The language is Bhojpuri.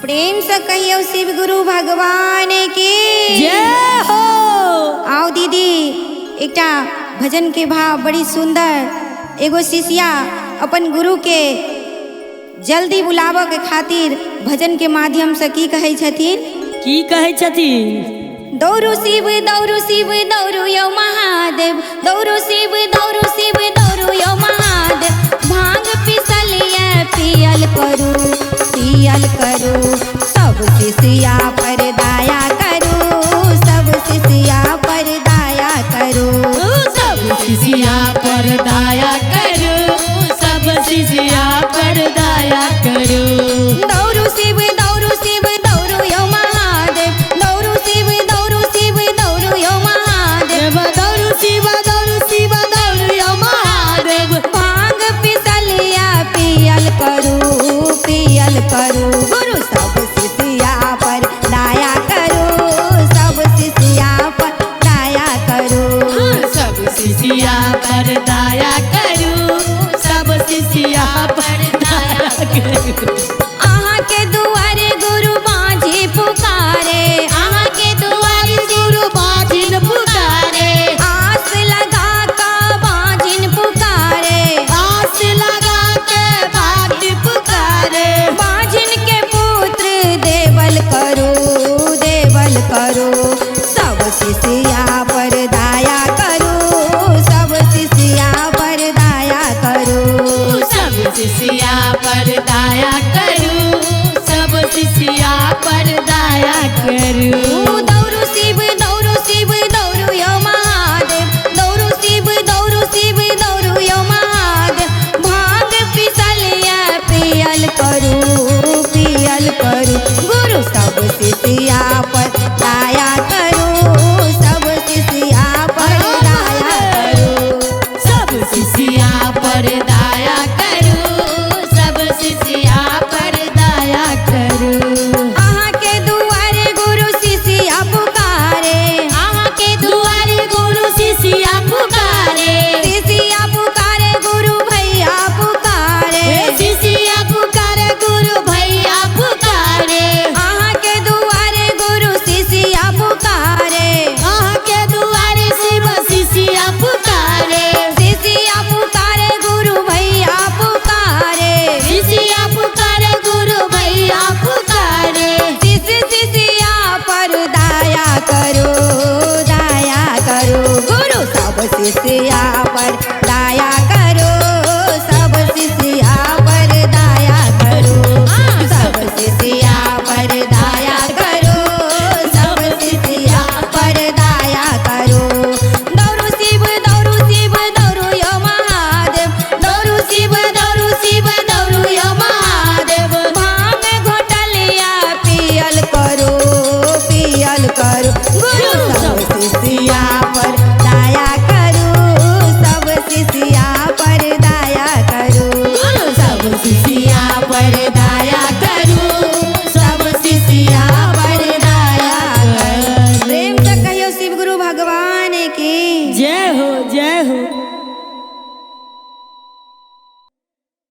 प्रेम से कहियो शिव गुरु भगवान की जय हो। आओ दीदी एकटा भजन के भाव बड़ी सुंदर। एगो शिष्या अपन गुरु के जल्दी बुलावे के खातिर भजन के माध्यम से की कहे छथिन? की कहे छथिन? दौड़ू शिव दौड़ू यो महादेव, दौड़ू शिव दौड़ू यो महादेव। भांग पिसलिए पियल करू सब शिष्या पर दया करू, सब शिष्या पर दया करू, सब शिष्या पर दया करो, सब शिष्या पर दया करो। दौड़ू शिव दौड़ू यो महादेव, दौड़ू शिव दौड़ू यो महादेव। दौड़ू शिव दौड़ू यो महादेव। भांग पिसलिया पियल करू गुरु सब शिष्या पर दया करू, सब शिष्या पर दया करू, सब शिष्या पर दया करो, सब शिष्या पर दया करो। अहाँ के दुआरे गुरु बाँझी पुकारे, अहाँ के दुआरे गुरु बाजिन पुकारे, आस लगा का बाँझिन पुकारे, आस लगा के बाजिन पुकारे। बाँझिन के पुत्र देवल करो सब शिष्या पर दया करो, सब शिष्या पर दया करो, सब शिष्या पर दया करो, सब शिष्या पर दया करो। दौड़ू शिव दौड़ू यो महादेव, दौड़ू शिव दौड़ू यो महादेव। भांग पिसलिया पियल करू गुरु सब शिष्या पर दया करू, सब शिष्या पर दया करू, सब शिष्या पर